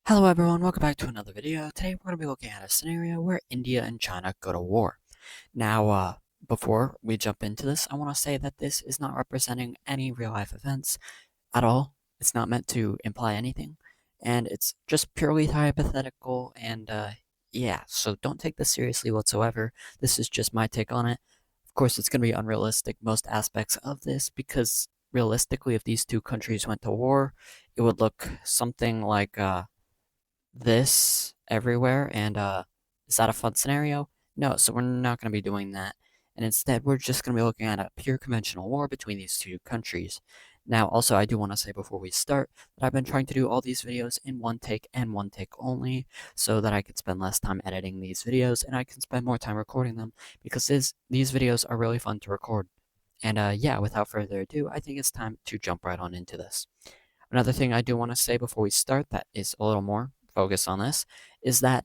Hello everyone, welcome back to another video. Today we're going to be looking at a scenario where India and China go to war. Now, before we jump into this, I want to say that this is not representing any real-life events at all. It's not meant to imply anything, and it's just purely hypothetical, and yeah, so don't take this seriously whatsoever. This is just my take on it. Of course, it's going to be unrealistic, most aspects of this, because realistically, if these two countries went to war, it would look something like, this everywhere, and is that a fun scenario? No, so we're not going to be doing that, and instead we're just going to be looking at a pure conventional war between these two countries. Now, also, I do want to say before we start that I've been trying to do all these videos in one take and one take only, so that I can spend less time editing these videos and I can spend more time recording them, because these videos are really fun to record. And yeah, without further ado, I think it's time to jump right on into this. Another thing I do want to say before we start that is a little more focused on this is that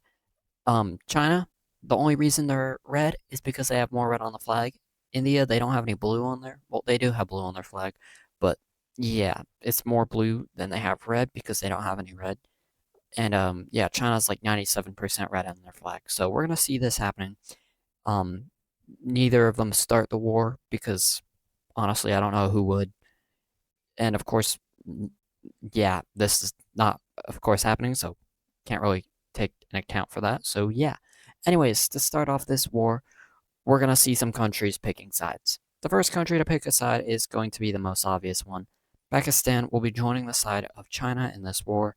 China, the only reason they're red is because they have more red on the flag. India, they don't have any blue on there. Well, they do have blue on their flag, but yeah, it's more blue than they have red because they don't have any red. And yeah, China's like 97% red on their flag. So we're gonna see this happening. Um, Neither of them start the war because honestly, I don't know who would. And of course, yeah, this is not, of course, happening, so can't really take an account for that. So yeah. Anyways, to start off this war, we're gonna see some countries picking sides. The first country to pick a side is going to be the most obvious one. Pakistan will be joining the side of China in this war.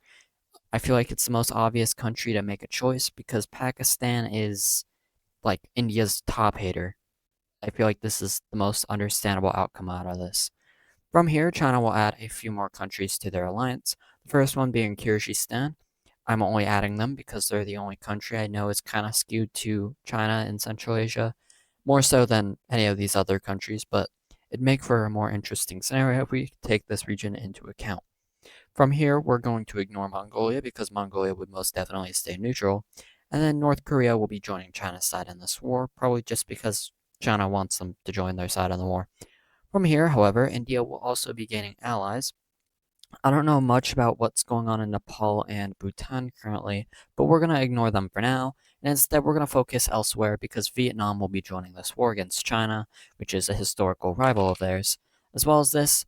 I feel like it's the most obvious country to make a choice because Pakistan is like India's top hater. I feel like this is the most understandable outcome out of this. From here, China will add a few more countries to their alliance, the first one being Kyrgyzstan. I'm only adding them because they're the only country I know is kind of skewed to China and Central Asia, more so than any of these other countries, but it'd make for a more interesting scenario if we take this region into account. From here, we're going to ignore Mongolia because Mongolia would most definitely stay neutral, and then North Korea will be joining China's side in this war, probably just because China wants them to join their side in the war. From here, however, India will also be gaining allies. I don't know much about what's going on in Nepal and Bhutan currently, but we're going to ignore them for now, and instead we're going to focus elsewhere because Vietnam will be joining this war against China, which is a historical rival of theirs. As well as this,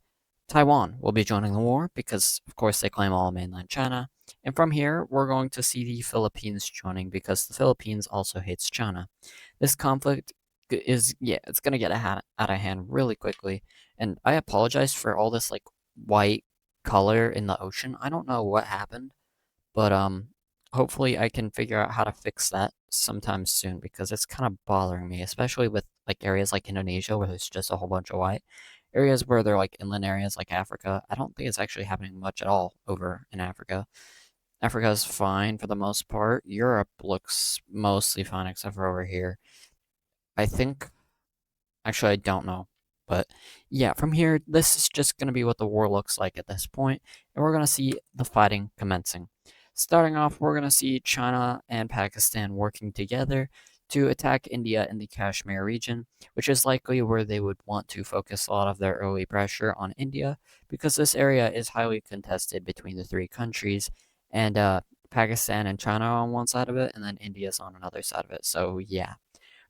Taiwan will be joining the war because, of course, they claim all of mainland China. And from here, we're going to see the Philippines joining because the Philippines also hates China. This conflict is, yeah, it's going to get out of hand really quickly. And I apologize for all this, like, white color in the ocean. I don't know what happened, but hopefully I can figure out how to fix that sometime soon because it's kind of bothering me, especially with like areas like Indonesia where there's just a whole bunch of white. Areas where they're like inland areas like Africa, I don't think it's actually happening much at all over in Africa. Africa is fine for the most part. Europe looks mostly fine except for over here. I think Actually, I don't know. But yeah, from here, this is just going to be what the war looks like at this point, and we're going to see the fighting commencing. Starting off, we're going to see China and Pakistan working together to attack India in the Kashmir region, which is likely where they would want to focus a lot of their early pressure on India, because this area is highly contested between the three countries, and Pakistan and China are on one side of it, and then India's on another side of it. So yeah.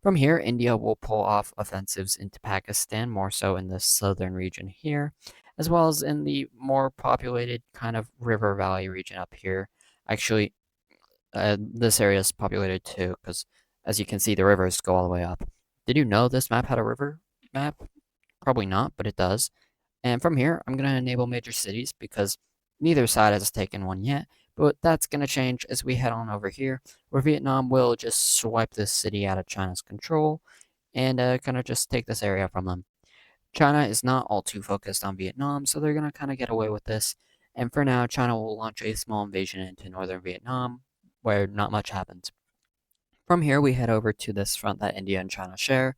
From here, India will pull off offensives into Pakistan, more so in the southern region here, as well as in the more populated kind of river valley region up here. Actually, this area is populated too, because as you can see, the rivers go all the way up. Did you know this map had a river map? Probably not, but it does. And from here, I'm going to enable major cities because neither side has taken one yet, but that's going to change as we head on over here, where Vietnam will just swipe this city out of China's control and kind of just take this area from them. China is not all too focused on Vietnam, so they're going to kind of get away with this. And for now, China will launch a small invasion into northern Vietnam, where not much happens. From here, we head over to this front that India and China share,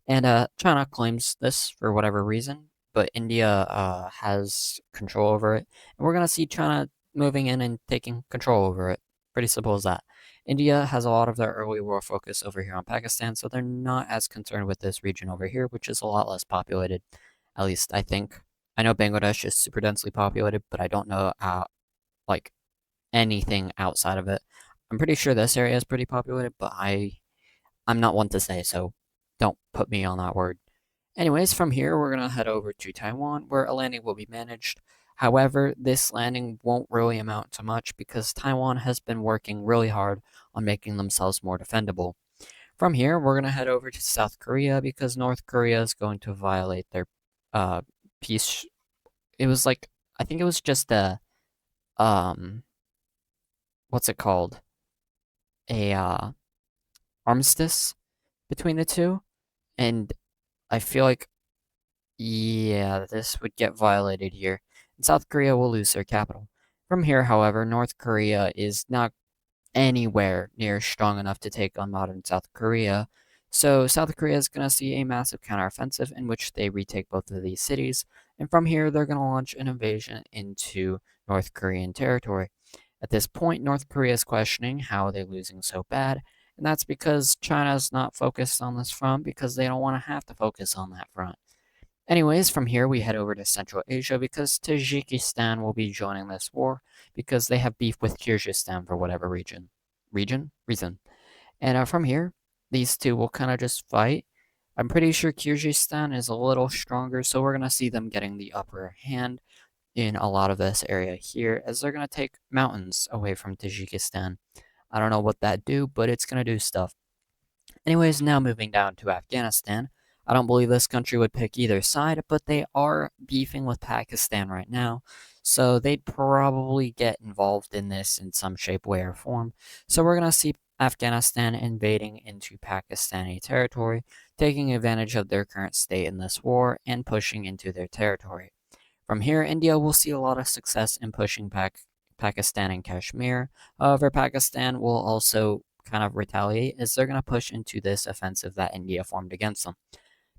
and China claims this for whatever reason, but India has control over it, and we're gonna see China moving in and taking control over it. Pretty simple as that. India has a lot of their early war focus over here on Pakistan, so they're not as concerned with this region over here, which is a lot less populated. At least I think. I know Bangladesh is super densely populated, but I don't know how like anything outside of it. I'm pretty sure this area is pretty populated, but I'm not one to say, so don't put me on that word. Anyways, from here, we're going to head over to Taiwan, where a landing will be managed. However, this landing won't really amount to much because Taiwan has been working really hard on making themselves more defendable. From here, we're going to head over to South Korea because North Korea is going to violate their uh, peace. It was like, I think it was just um, what's it called? A armistice between the two. And I feel like, yeah, this would get violated here. And South Korea will lose their capital. From here, however, North Korea is not anywhere near strong enough to take on modern South Korea. So South Korea is going to see a massive counteroffensive in which they retake both of these cities. And from here, they're going to launch an invasion into North Korean territory. At this point, North Korea is questioning how are they losing so bad. And that's because China's not focused on this front because they don't want to have to focus on that front. Anyways, from here we head over to Central Asia because Tajikistan will be joining this war because they have beef with Kyrgyzstan for whatever reason. And from here, these two will kind of just fight. I'm pretty sure Kyrgyzstan is a little stronger, so we're gonna see them getting the upper hand in a lot of this area here, as they're gonna take mountains away from Tajikistan. I don't know what that do, but it's gonna do stuff. Anyways, now moving down to Afghanistan. I don't believe this country would pick either side, but they are beefing with Pakistan right now, so they'd probably get involved in this in some shape, way, or form. So we're going to see Afghanistan invading into Pakistani territory, taking advantage of their current state in this war, and pushing into their territory. From here, India will see a lot of success in pushing back Pakistan and Kashmir. However, Pakistan will also kind of retaliate as they're going to push into this offensive that India formed against them.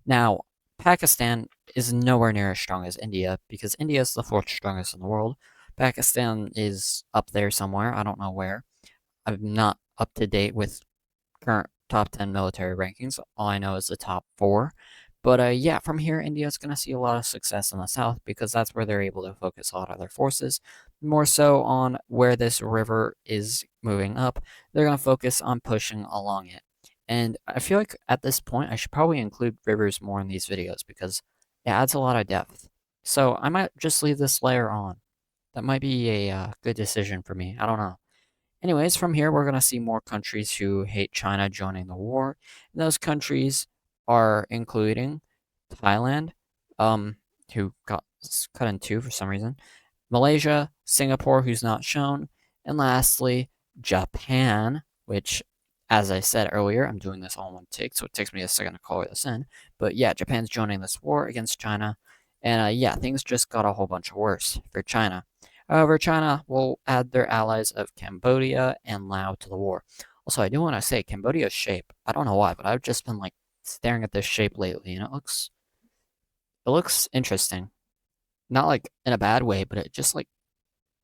Now, Pakistan is nowhere near as strong as India because India is the fourth strongest in the world. Pakistan is up there somewhere. I don't know where. I'm not up to date with current top 10 military rankings. All I know is the top four. But yeah, from here, India is going to see a lot of success in the south because that's where they're able to focus a lot of their forces. More so on where this river is moving up, they're going to focus on pushing along it. And I feel like at this point, I should probably include rivers more in these videos because it adds a lot of depth. So I might just leave this layer on. That might be a good decision for me. I don't know. Anyways, from here, we're going to see more countries who hate China joining the war. And those countries are including Thailand, who got cut in two for some reason, Malaysia, Singapore, who's not shown, and lastly, Japan, which, as I said earlier, I'm doing this all in one take, so it takes me a second to color this in. But yeah, Japan's joining this war against China. And yeah, things just got a whole bunch worse for China. However, China will add their allies of Cambodia and Laos to the war. Also, I do want to say Cambodia's shape. I don't know why, but I've just been like staring at this shape lately, and it looks interesting. Not like in a bad way, but it just like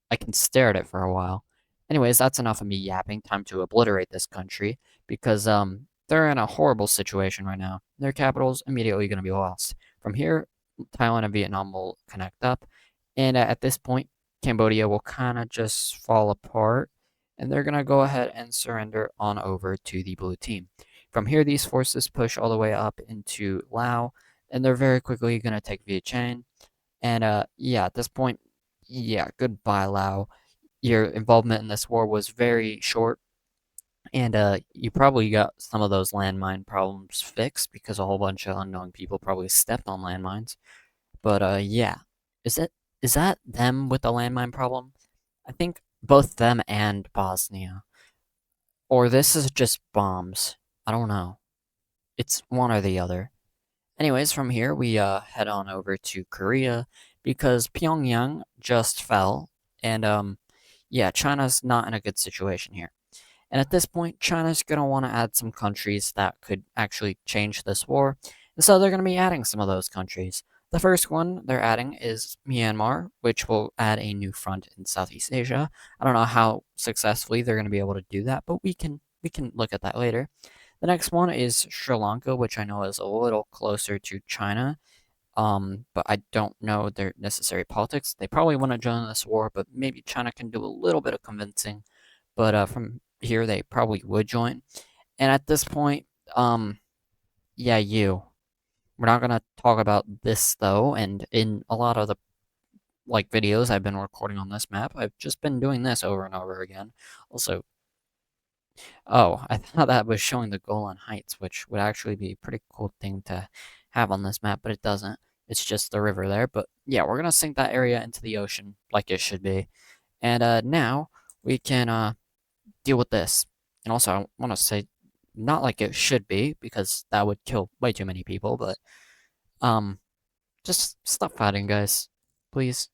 I can stare at it for a while. Anyways, that's enough of me yapping. Time to obliterate this country because they're in a horrible situation right now. Their capital's immediately going to be lost. From here, Thailand and Vietnam will connect up, and at this point, Cambodia will kind of just fall apart, and they're going to go ahead and surrender on over to the blue team. From here, these forces push all the way up into Laos, and they're very quickly going to take Vientiane. And yeah, at this point, yeah, goodbye, Lao. Your involvement in this war was very short, and you probably got some of those landmine problems fixed because a whole bunch of unknown people probably stepped on landmines. But yeah, is it is that them with the landmine problem? I think both them and Bosnia, or this is just bombs. I don't know. It's one or the other. Anyways, from here we head on over to Korea because Pyongyang just fell, and yeah, China's not in a good situation here. And at this point, China's gonna want to add some countries that could actually change this war, and so they're gonna be adding some of those countries. The first one they're adding is Myanmar, which will add a new front in Southeast Asia. I don't know how successfully they're gonna be able to do that, but we can look at that later. The next one is Sri Lanka, which I know is a little closer to China. But I don't know their necessary politics. They probably want to join this war, but maybe China can do a little bit of convincing. But from here, they probably would join. And at this point, um, yeah, you. We're not gonna talk about this though. And in a lot of the videos I've been recording on this map, I've just been doing this over and over again. Also, oh, I thought that was showing the Golan Heights, which would actually be a pretty cool thing to have on this map, but it doesn't. It's just the river there. But yeah, we're gonna sink that area into the ocean like it should be. And now we can deal with this. And also, I want to say, not like it should be, because that would kill way too many people, but um, just stop fighting, guys. Please.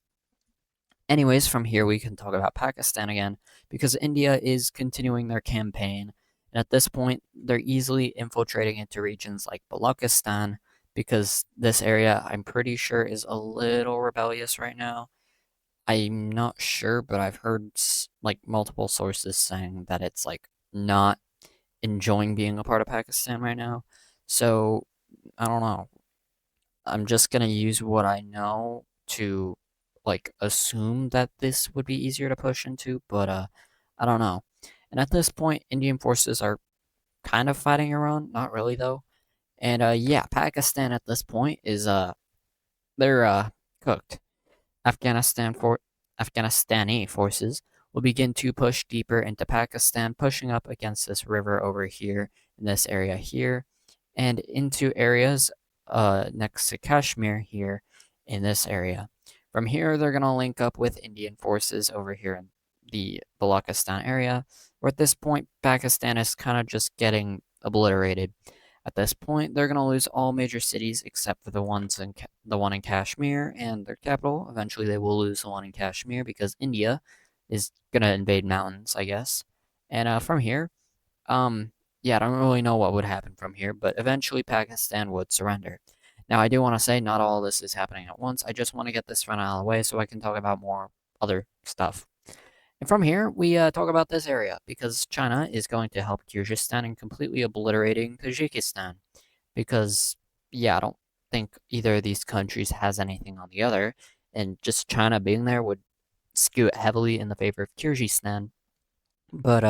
Anyways, from here we can talk about Pakistan again, because India is continuing their campaign, and at this point they're easily infiltrating into regions like Balochistan, because this area I'm pretty sure is a little rebellious right now. I'm not sure, but I've heard multiple sources saying that it's not enjoying being a part of Pakistan right now. So I don't know. I'm just gonna use what I know to assume that this would be easier to push into, but I don't know. And at this point, Indian forces are kind of fighting their own, not really though. And yeah, Pakistan at this point is they're cooked. Afghanistani forces will begin to push deeper into Pakistan, pushing up against this river over here in this area here, and into areas next to Kashmir here in this area. From here, they're going to link up with Indian forces over here in the Balochistan area, where at this point, Pakistan is kind of just getting obliterated. At this point, they're going to lose all major cities except for the one in Kashmir and their capital. Eventually, they will lose the one in Kashmir because India is going to invade mountains, I guess. And from here, um, yeah, I don't really know what would happen from here, but eventually Pakistan would surrender. Now, I do want to say not all this is happening at once. I just want to get this run out of the way so I can talk about more other stuff. And from here, we talk about this area, because China is going to help Kyrgyzstan in completely obliterating Tajikistan. Because, yeah, I don't think either of these countries has anything on the other, and just China being there would skew it heavily in the favor of Kyrgyzstan. But,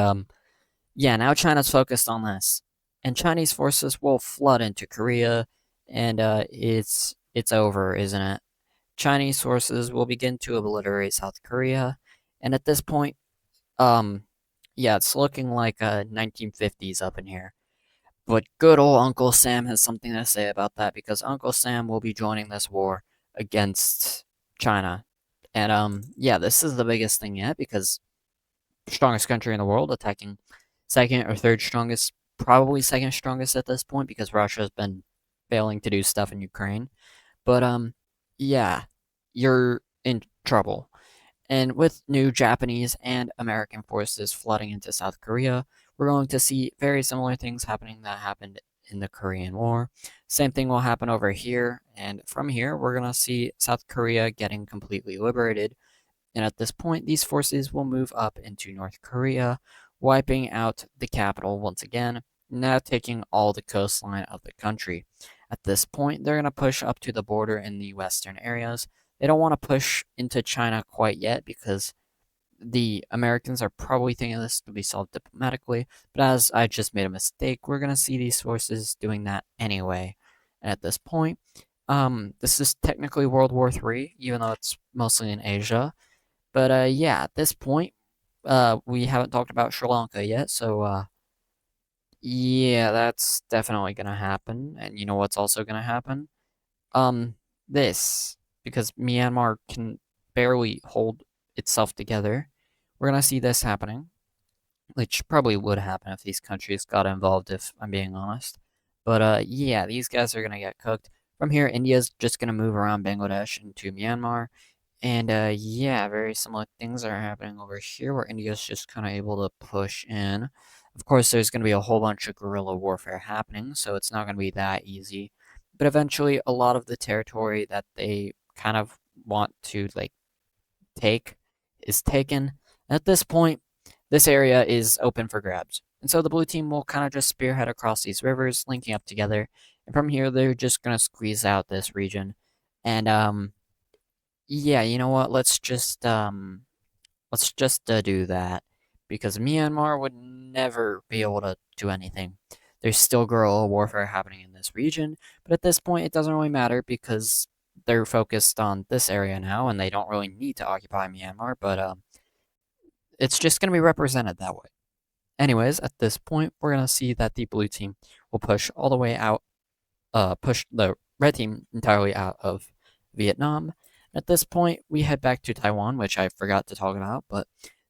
yeah, now China's focused on this. And Chinese forces will flood into Korea, and it's over, isn't it? Chinese forces will begin to obliterate South Korea, and at this point, yeah, it's looking like 1950s up in here. But good old Uncle Sam has something to say about that, because Uncle Sam will be joining this war against China. And yeah, this is the biggest thing yet, because strongest country in the world attacking second or third strongest, probably second strongest at this point, because Russia has been failing to do stuff in Ukraine. But yeah, you're in trouble. And with new Japanese and American forces flooding into South Korea, we're going to see very similar things happening that happened in the Korean War. Same thing will happen over here, and from here, we're going to see South Korea getting completely liberated. And at this point, these forces will move up into North Korea, wiping out the capital once again, now taking all the coastline of the country. At this point, they're going to push up to the border in the western areas. They don't want to push into China quite yet, because the Americans are probably thinking this to be solved diplomatically, but as I just made a mistake, we're going to see these forces doing that anyway. And at this point, this is technically World War III, even though it's mostly in Asia. But yeah, at this point, we haven't talked about Sri Lanka yet, so yeah, that's definitely gonna happen. And you know what's also gonna happen? Um, this, because Myanmar can barely hold itself together. We're gonna see this happening, which probably would happen if these countries got involved, if I'm being honest. But yeah, these guys are gonna get cooked. From here, India's just gonna move around Bangladesh into Myanmar, and yeah, very similar things are happening over here, where India's just kind of able to push in. Of course, there's going to be a whole bunch of guerrilla warfare happening, so it's not going to be that easy. But eventually, a lot of the territory that they kind of want to take is taken. At this point, this area is open for grabs. And so the blue team will kind of just spearhead across these rivers, linking up together. And from here, they're just going to squeeze out this region. And yeah, you know what? let's just do that because Myanmar would never be able to do anything. There's still guerrilla warfare happening in this region, but at this point, it doesn't really matter because they're focused on this area now, and they don't really need to occupy Myanmar. But it's just going to be represented that way. Anyways, at this point, we're going to see that the blue team will push all the way out, push the red team entirely out of Vietnam. At this point, we head back to Taiwan, which I forgot to talk about, but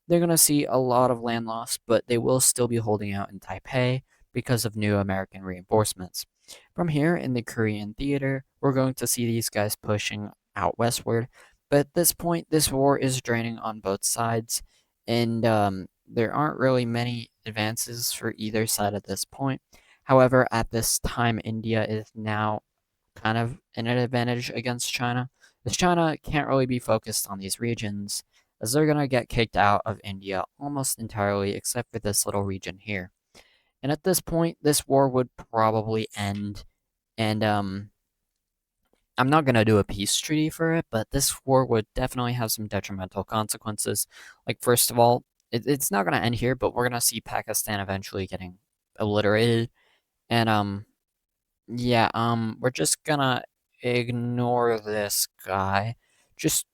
they're going to see a lot of land loss, but they will still be holding out in Taipei because of new American reinforcements. From here in the Korean theater, we're going to see these guys pushing out westward, but at this point, this war is draining on both sides, and there aren't really many advances for either side at this point. However, at this time, India is now kind of in an advantage against China, as China can't really be focused on these regions, as they're going to get kicked out of India almost entirely except for this little region here. And at this point, this war would probably end, and I'm not going to do a peace treaty for it, but this war would definitely have some detrimental consequences. Like, first of all, it's not going to end here, but we're going to see Pakistan eventually getting obliterated. And, yeah, we're just gonna ignore this guy. Just,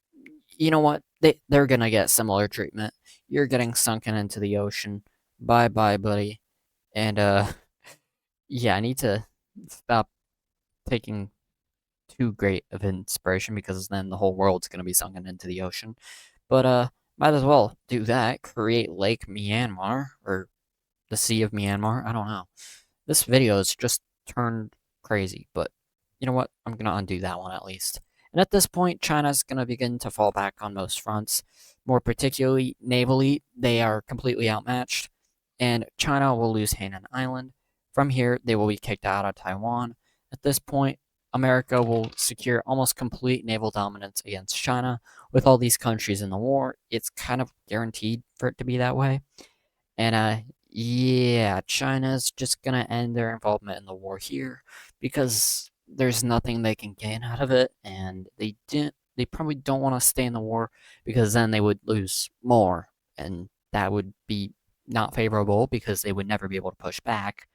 you know what? They're gonna get similar treatment. You're getting sunken into the ocean. Bye bye, buddy. And, yeah, I need to stop taking too great of inspiration because then the whole world's gonna be sunken into the ocean. But, might as well do that. Create Lake Myanmar, or the Sea of Myanmar. I don't know. This video is just turned crazy, but you know what? I'm gonna undo that one at least. And at this point, China's gonna begin to fall back on most fronts. More particularly, navally, they are completely outmatched, and China will lose Hainan Island. From here, they will be kicked out of Taiwan. At this point, America will secure almost complete naval dominance against China. With all these countries in the war, it's kind of guaranteed for it to be that way. And yeah, China's just gonna end their involvement in the war here because there's nothing they can gain out of it, and they probably don't want to stay in the war because then they would lose more, and that would be not favorable because they would never be able to push back.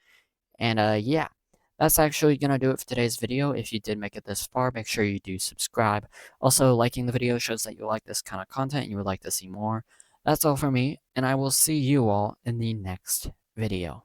And yeah, that's actually gonna do it for today's video. If you did make it this far, make sure you do subscribe. Also, liking the video shows that you like this kind of content and you would like to see more. That's all for me, and I will see you all in the next video.